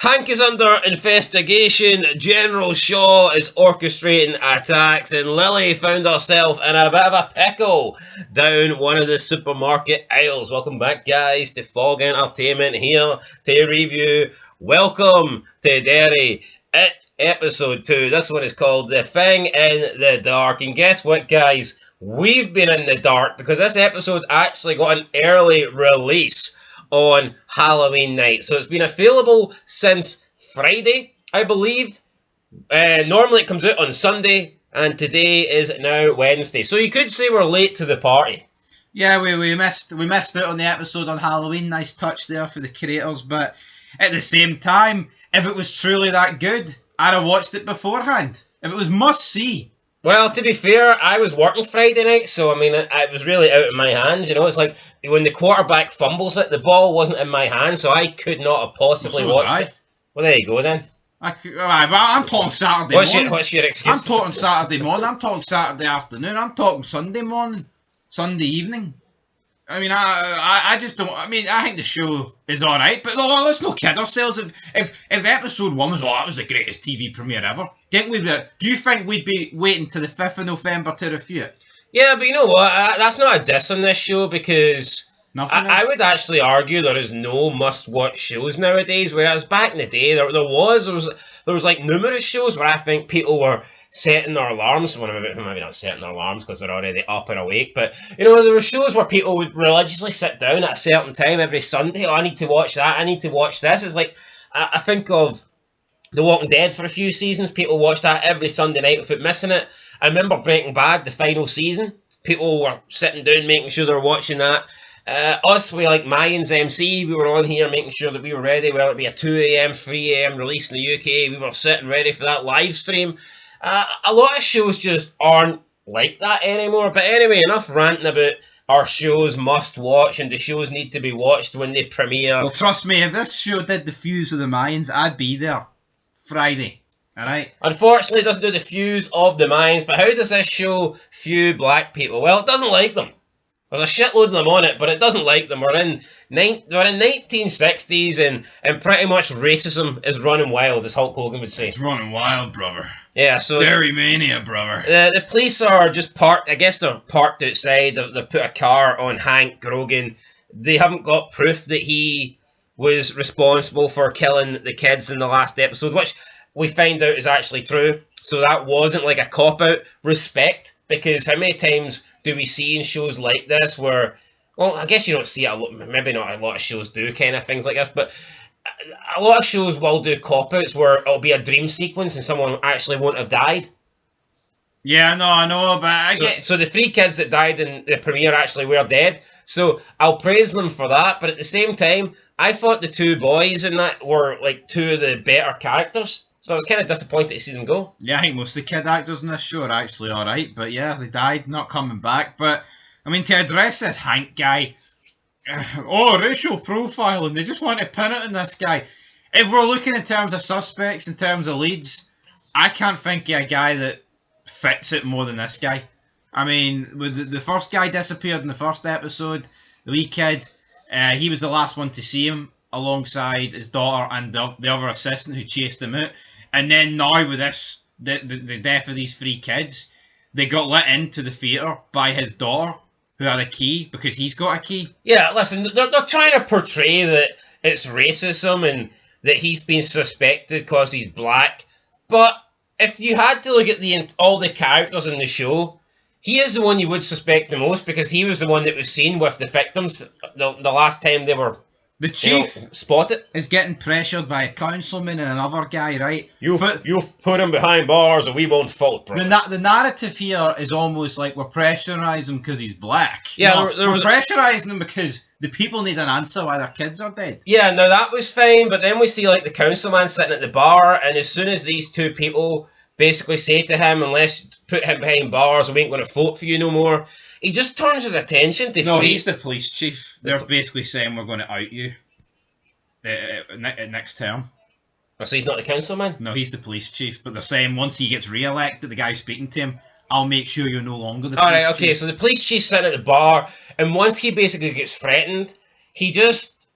Hank is under investigation, General Shaw is orchestrating attacks, and Lily found herself in a bit of a pickle down one of the supermarket aisles. Welcome back, guys, to Fog Entertainment here to review Welcome to Derry. It episode 2. This one is called The Thing in the Dark. And guess what, guys? We've been in the dark because this episode actually got an early release on Halloween night. So it's been available since Friday, I believe. Normally it comes out on Sunday, and today is now Wednesday. So you could say we're late to the party. Yeah, we missed out on the episode on Halloween. Nice touch there for the creators, but at the same time, if it was truly that good, I'd have watched it beforehand. If it was must-see. Well, to be fair, I was working Friday night, so I mean, it was really out of my hands. You know, it's like when the quarterback fumbles it, the ball wasn't in my hand, so I could not have possibly watched it. Well, there you go then. I'm talking Saturday morning. What's your excuse? I'm talking Saturday morning. I'm talking Saturday afternoon. I'm talking Sunday morning, Sunday evening. I mean, I just don't. I mean, I think the show is all right, but no, let's not kid ourselves. If episode 1 was, that was the greatest TV premiere ever, do you think we'd be waiting to the 5th of November to review it? Yeah, but you know what? That's not a diss on this show because I would actually argue there is no must-watch shows nowadays. Whereas back in the day, there was like numerous shows where I think people were setting their alarms. Well, maybe not setting their alarms because they're already up and awake. But you know, there were shows where people would religiously sit down at a certain time every Sunday. Oh, I need to watch that. I need to watch this. It's like I think of The Walking Dead for a few seasons. People watched that every Sunday night without missing it. I remember Breaking Bad, the final season. People were sitting down making sure they were watching that. Us, we like Mayans MC, we were on here making sure that we were ready, whether it be a 2 a.m, 3 a.m. release in the UK, we were sitting ready for that live stream. A lot of shows just aren't like that anymore. But anyway, enough ranting about our shows must watch and the shows need to be watched when they premiere. Well, trust me, if this show did the Fuse of the Mayans, I'd be there Friday. Alright? Unfortunately, it doesn't do the Fuse of the Mayans, but how does this show few black people? Well, it doesn't like them. There's a shitload of them on it, but it doesn't like them. We're in 1960s and pretty much racism is running wild, as Hulk Hogan would say. It's running wild, brother. Yeah, so Derry mania, brother. The police are just parked. I guess they're parked outside. They've put a car on Hank Grogan. They haven't got proof that he was responsible for killing the kids in the last episode, which we find out is actually true. So that wasn't like a cop-out. Respect, because how many times do we see in shows like this where, well, I guess you don't see it a lot, maybe not a lot of shows do kind of things like this, but a lot of shows will do cop-outs where it'll be a dream sequence and someone actually won't have died. Yeah, no, I know, but I get... So the 3 kids that died in the premiere actually were dead, so I'll praise them for that, but at the same time, I thought the 2 boys in that were like 2 of the better characters. So I was kind of disappointed to see them go. Yeah, I think most of the kid actors in this show are actually alright. But yeah, they died, not coming back. But, I mean, to address this Hank guy... racial profiling. They just want to pin it on this guy. If we're looking in terms of suspects, in terms of leads, I can't think of a guy that fits it more than this guy. I mean, with the first guy disappeared in the first episode, the wee kid, he was the last one to see him, alongside his daughter and the other assistant who chased him out. And then now with this, the death of these 3 kids, they got let into the theatre by his daughter, who had a key, because he's got a key. Yeah, listen, they're trying to portray that it's racism and that he's been suspected because he's black. But if you had to look at all the characters in the show, he is the one you would suspect the most because he was the one that was seen with the victims the last time they were... The chief spotted is getting pressured by a councilman and another guy, right? You've put him behind bars and we won't fault, bro. The narrative here is almost like we're pressurising him because he's black. Yeah, we're pressurising him because the people need an answer why their kids are dead. Yeah, no, that was fine, but then we see like the councilman sitting at the bar, and as soon as these 2 people basically say to him, unless put him behind bars, we ain't going to vote for you no more, he just turns his attention to... No, he's the police chief. They're basically saying we're going to out you next term. Oh, so he's not the councilman? No, he's the police chief. But they're saying once he gets re-elected, the guy speaking to him, I'll make sure you're no longer the police chief. Alright, okay, so the police chief's sitting at the bar, and once he basically gets threatened, he just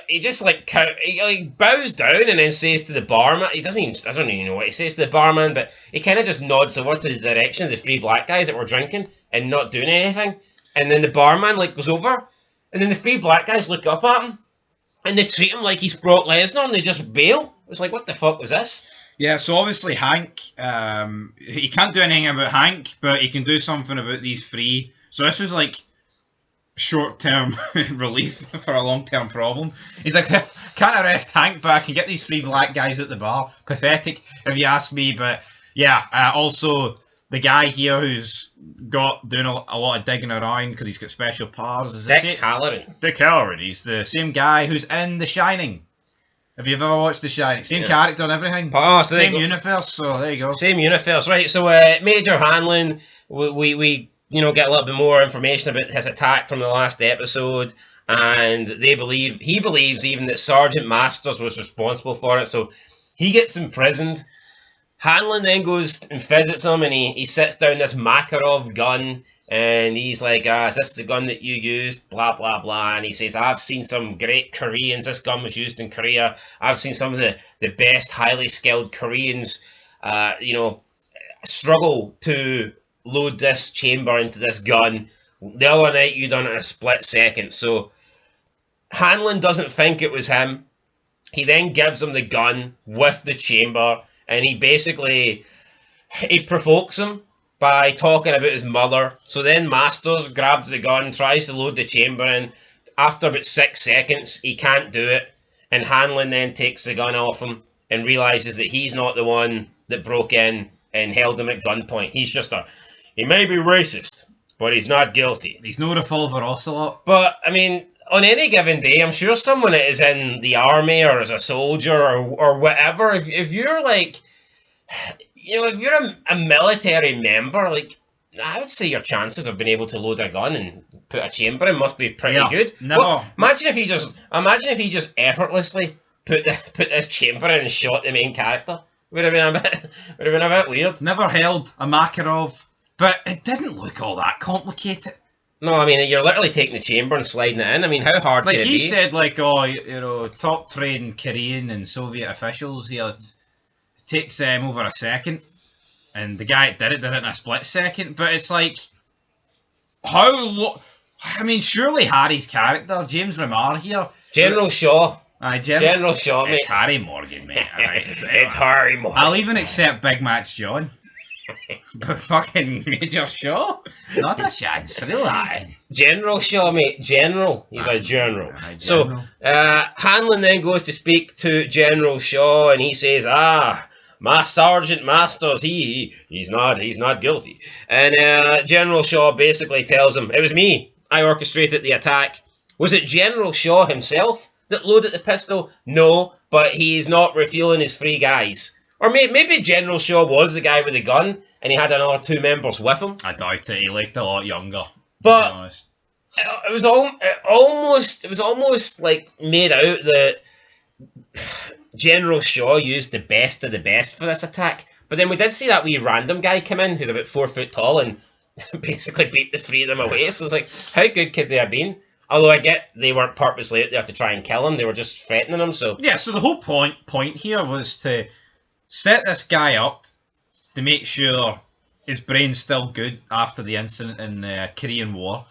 he just he bows down and then says to the barman, he doesn't even, I don't even know what he says to the barman, but he kind of just nods over to the direction of the three black guys that were drinking and not doing anything. And then the barman goes over, and then the three black guys look up at him and they treat him like he's Brock Lesnar and they just bail. It's like, what the fuck was this? Yeah, so obviously Hank, he can't do anything about Hank, but he can do something about these three. So this was like short-term relief for a long-term problem. He's like, can't arrest Hank, but I can get these three black guys at the bar. Pathetic, if you ask me. But yeah, also the guy here who's doing a lot of digging around because he's got special powers. Is Dick Halloran. Dick Halloran. He's the same guy who's in The Shining. Have you ever watched The Shining? Same character and everything. Oh, so same universe. So there you go. Same universe, right? So Major Hanlon, we get a little bit more information about his attack from the last episode, and he believes even that Sergeant Masters was responsible for it, so he gets imprisoned. Hanlon then goes and visits him, and he sits down this Makarov gun, and he's like, is this the gun that you used? Blah, blah, blah. And he says, I've seen some great Koreans. This gun was used in Korea. I've seen some of the best, highly skilled Koreans, struggle to load this chamber into this gun. The other night you done it in a split second. So Hanlon doesn't think it was him. He then gives him the gun with the chamber, and he provokes him by talking about his mother. So then Masters grabs the gun, tries to load the chamber in. After about 6 seconds, he can't do it, and Hanlon then takes the gun off him and realises that he's not the one that broke in and held him at gunpoint. He's just he may be racist, but he's not guilty. He's no revolver ocelot. But, I mean, on any given day, I'm sure someone that is in the army or as a soldier or whatever, if you're if you're a military member, I would say your chances of being able to load a gun and put a chamber in must be pretty good. Never. Well, imagine if he just effortlessly put this chamber in and shot the main character. Would have been a bit weird. Never held a Makarov, but it didn't look all that complicated. No, I mean, you're literally taking the chamber and sliding it in. I mean, how hard could it be? He said, top trained Korean and Soviet officials here, it takes over a second. And the guy that did it in a split second. But it's like, I mean, surely Harry's character, James Remar here. General Shaw. General Shaw, mate. It's Harry Morgan, mate. Right, it's Harry Morgan. I'll even accept Big Match John. But fucking Major Shaw? Not a chance, really. General Shaw, mate. General. He's a general. So, Hanlon then goes to speak to General Shaw, and he says, my Sergeant Masters, he's not guilty. And General Shaw basically tells him, it was me. I orchestrated the attack. Was it General Shaw himself that loaded the pistol? No, but he's not refueling his three guys. Or maybe General Shaw was the guy with the gun, and he had another two members with him. I doubt it. He looked a lot younger. But to be honest, it was almost like made out that General Shaw used the best of the best for this attack. But then we did see that wee random guy come in who's about 4 foot tall and basically beat the three of them away. So it's like, how good could they have been? Although I get they weren't purposely out there to try and kill him, they were just threatening him. So yeah, so the whole point here was to set this guy up to make sure his brain's still good after the incident in the Korean War,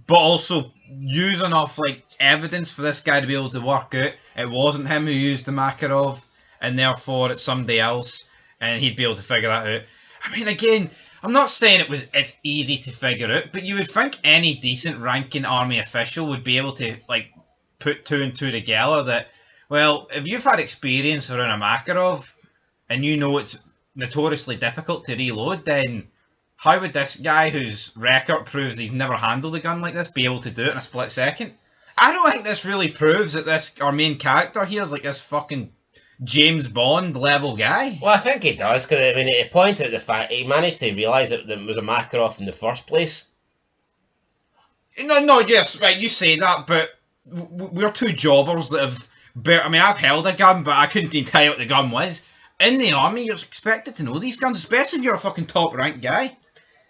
but also use enough evidence for this guy to be able to work out it wasn't him who used the Makarov, and therefore it's somebody else, and he'd be able to figure that out. I mean, again, I'm not saying it's easy to figure out, but you would think any decent ranking army official would be able to put two and two together that, well, if you've had experience around a Makarov and you know it's notoriously difficult to reload, then how would this guy whose record proves he's never handled a gun like this be able to do it in a split second? I don't think this really proves that our main character here is this fucking James Bond level guy. Well, I think he does, because I mean, it pointed out the fact he managed to realise that it was a Makarov in the first place. No, yes, right, you say that, but we're two jobbers that have... I mean, I've held a gun, but I couldn't even tell you what the gun was. In the army, you're expected to know these guns, especially if you're a fucking top-ranked guy.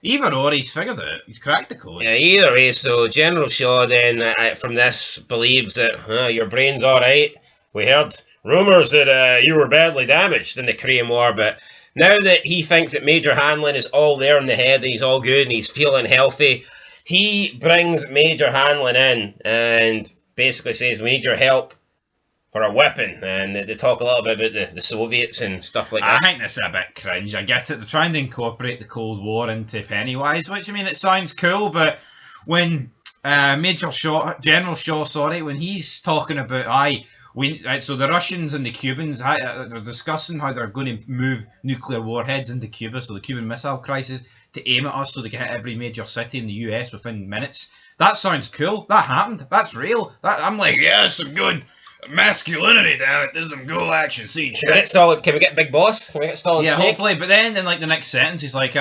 Either or, he's figured it out. He's cracked the code. Yeah, either way, so General Shaw then, from this, believes that your brain's alright. We heard rumours that you were badly damaged in the Korean War, but now that he thinks that Major Hanlon is all there in the head and he's all good and he's feeling healthy, he brings Major Hanlon in and basically says, we need your help for a weapon, and they talk a little bit about the Soviets and stuff like that. I think this is a bit cringe. I get it. They're trying to incorporate the Cold War into Pennywise, which, I mean, it sounds cool, but when General Shaw, when he's talking about, so the Russians and the Cubans, they're discussing how they're going to move nuclear warheads into Cuba, so the Cuban Missile Crisis, to aim at us so they can hit every major city in the US within minutes. That sounds cool. That happened. That's real. I'm like, yeah, some good masculinity, damn it. This is some cool action. See, can we get Big Boss? Can we get Solid Snake? Hopefully. But then in like the next sentence, he's like,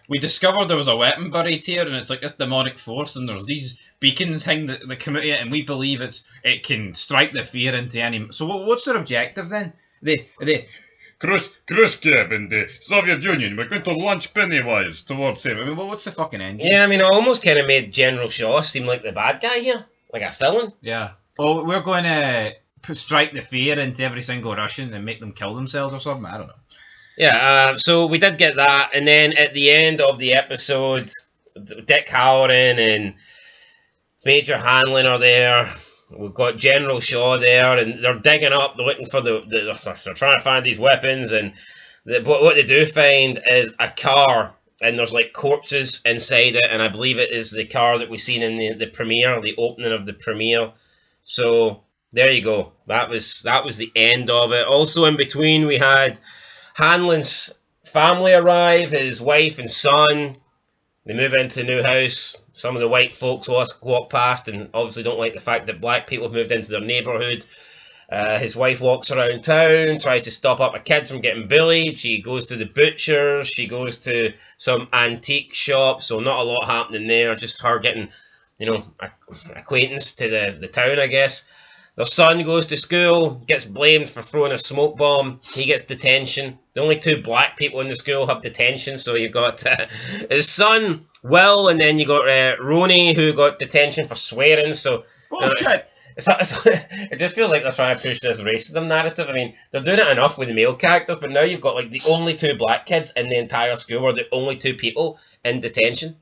we discovered there was a weapon buried here, and it's like this demonic force, and there's these beacons hanging that come out of it, and we believe it can strike the fear into any. So what's their objective then? They Khrushchev and the Soviet Union, we're going to launch Pennywise towards him. I mean, what's the fucking end game? Yeah, I mean, I almost kind of made General Shaw seem like the bad guy here, like a villain. Yeah. Oh, we're going to strike the fear into every single Russian and make them kill themselves or something? I don't know. Yeah, so we did get that, and then at the end of the episode, Dick Halloran and Major Hanlon are there. We've got General Shaw there, and they're digging up, they're looking for they're trying to find these weapons, and what they do find is a car, and there's like corpses inside it, and I believe it is the car that we seen in the premiere, the opening of the premiere. So there you go. That was the end of it. Also in between we had Hanlon's family arrive, his wife and son. They move into the new house. Some of the white folks walk past and obviously don't like the fact that black people have moved into their neighbourhood. His wife walks around town, tries to stop up a kid from getting bullied. She goes to the butcher's. She goes to some antique shop. So not a lot happening there. Just her getting, acquaintance to the town, I guess. Their son goes to school, gets blamed for throwing a smoke bomb. He gets detention. The only two black people in the school have detention, so you've got his son, Will, and then you got Ronnie, who got detention for swearing. So bullshit. It just feels like they're trying to push this racism narrative. I mean, they're doing it enough with the male characters, but now you've got like the only two black kids in the entire school, or the only two people in detention.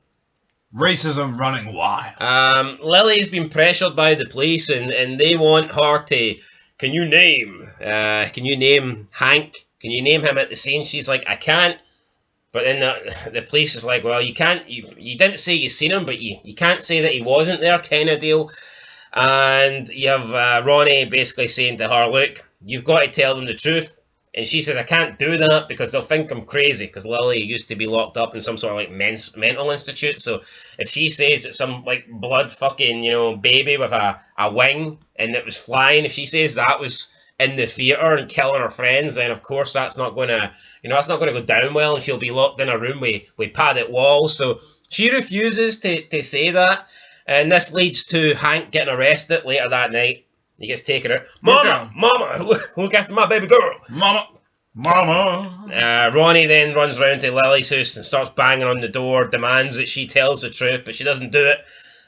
Racism running wild. Lily's been pressured by the police, and they want her to. Can you name Hank? Can you name him at the scene? She's like, I can't. But then the police is like, well, you can't. You didn't say you seen him, but you can't say that he wasn't there, kind of deal. And you have Ronnie basically saying to her, look, you've got to tell them the truth. And she says, I can't do that because they'll think I'm crazy, because Lily used to be locked up in some sort of like mental institute. So if she says that some like blood fucking, baby with a wing and it was flying, if she says that was in the theatre and killing her friends, then of course that's not going to, that's not going to go down well, and she'll be locked in a room with padded walls. So she refuses to say that. And this leads to Hank getting arrested later that night. He gets taken out. Mama, look after my baby girl. Mama. Ronnie then runs round to Lily's house and starts banging on the door, demands that she tells the truth, but she doesn't do it.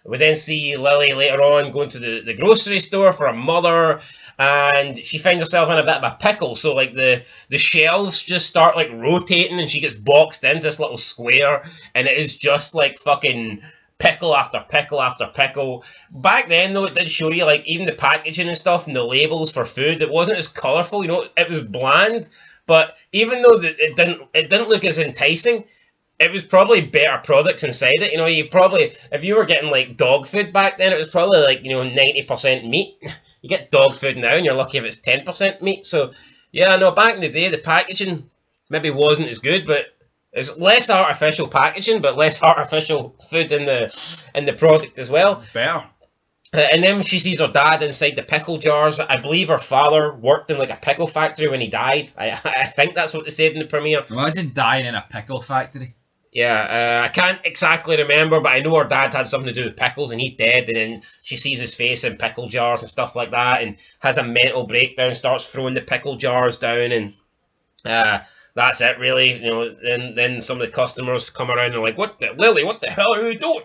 We then see Lily later on going to the grocery store for her mother, and she finds herself in a bit of a pickle. So like the shelves just start like rotating, and she gets boxed into this little square, and it is just like fucking pickle after pickle after pickle. Back then, though, it did show you, like, even the packaging and stuff and the labels for food, it wasn't as colourful, it was bland, but even though it didn't look as enticing, it was probably better products inside it. You probably, if you were getting, like, dog food back then, it was probably, like, 90% meat. You get dog food now, and you're lucky if it's 10% meat, so, yeah, no, back in the day, the packaging maybe wasn't as good, but it's less artificial packaging, but less artificial food in the product as well. Better. And then when she sees her dad inside the pickle jars, I believe her father worked in like a pickle factory when he died. I think that's what they said in the premiere. Imagine dying in a pickle factory. Yeah, I can't exactly remember, but I know her dad had something to do with pickles, and he's dead, and then she sees his face in pickle jars and stuff like that, and has a mental breakdown, starts throwing the pickle jars down, and that's it, really. Then some of the customers come around and are like, Lily, what the hell are you doing?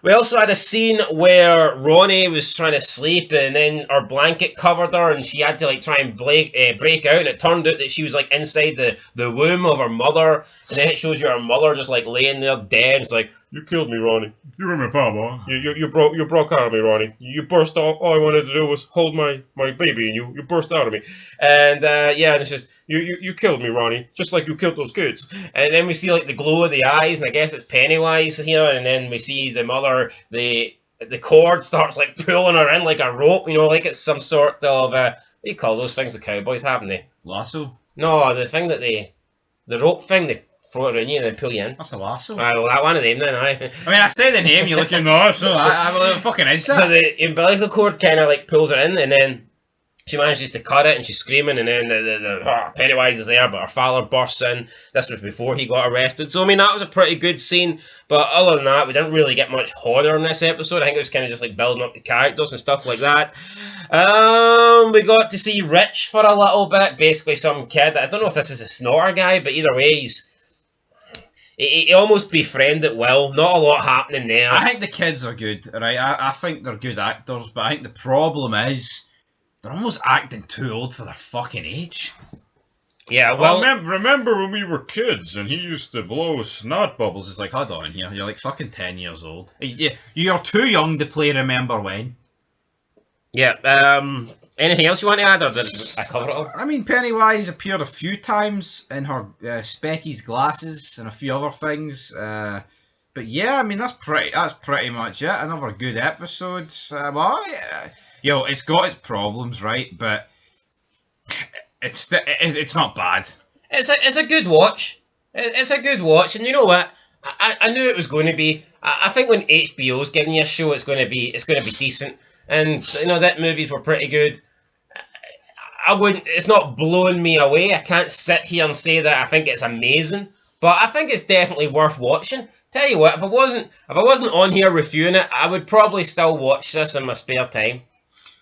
We also had a scene where Ronnie was trying to sleep and then her blanket covered her and she had to try and break out, and it turned out that she was inside the womb of her mother, and then it shows you her mother just laying there dead. It's like, you killed me, Ronnie. You were my papa. You broke out of me, Ronnie. You burst out. All I wanted to do was hold my baby, and you burst out of me. And and it says, you killed me, Ronnie, just like you killed those kids. And then we see the glow of the eyes, and I guess it's Pennywise here. And then we see the mother, the cord starts pulling her in like a rope, like it's some sort of what do you call those things the cowboys have? They lasso. No, the thing that the rope thing they throw it around you and then pull you in. That's a lasso. Well, that one of them then, aye. I mean, I say the name, you're looking, no, so I fucking is that? So the umbilical cord kind of pulls her in, and then she manages to cut it, and she's screaming, and then the Pennywise is there, but her father bursts in. This was before he got arrested. So, I mean, that was a pretty good scene, but other than that, we didn't really get much horror in this episode. I think it was kind of just building up the characters and stuff like that. We got to see Rich for a little bit, basically some kid. I don't know if this is a snorter guy, but either way, he almost befriended Will. Not a lot happening there. I think the kids are good, right? I think they're good actors, but I think the problem is they're almost acting too old for their fucking age. Yeah, well... remember when we were kids and he used to blow snot bubbles? It's like, hold on, you're fucking 10 years old. You're too young to play Remember When. Yeah, anything else you want to add, or did I cover it all? I mean, Pennywise appeared a few times in her Specky's glasses and a few other things. But yeah, I mean, that's pretty much it. Another good episode. It's got its problems, right? But it's not bad. It's a good watch. It's a good watch, and you know what? I knew it was going to be. I think when HBO's giving you a show, it's going to be decent. And that movies were pretty good. I wouldn't. It's not blowing me away. I can't sit here and say that I think it's amazing, but I think it's definitely worth watching. Tell you what, if I wasn't on here reviewing it, I would probably still watch this in my spare time.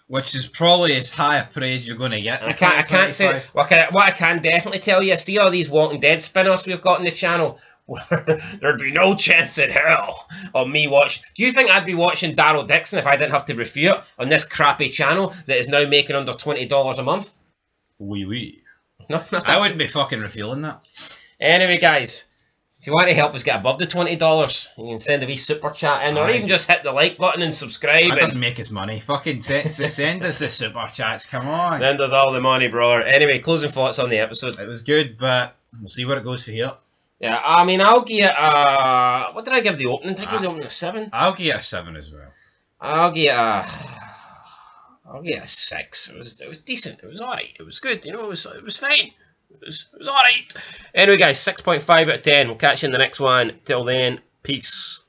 Which is probably as high a praise you're going to get. I can't say. What I can definitely tell you, see all these Walking Dead spin-offs we've got on the channel. There'd be no chance in hell of me watching. Do you think I'd be watching Daryl Dixon if I didn't have to review it on this crappy channel that is now making under $20 a month? Oui. No, I wouldn't be fucking revealing that. Anyway, guys, if you want to help us get above the $20, you can send a wee super chat in, or even just hit the like button and subscribe. That doesn't make us money. Fucking send us the super chats. Come on. Send us all the money, brother. Anyway, closing thoughts on the episode. It was good, but we'll see where it goes for here. Yeah, I mean, I'll give it what did I give the opening? Did I give the opening a 7? I'll give it a 7 as well. I'll give it a 6. It was decent. It was alright. It was good. It was fine. It was alright. Anyway, guys, 6.5 out of 10. We'll catch you in the next one. Till then, peace.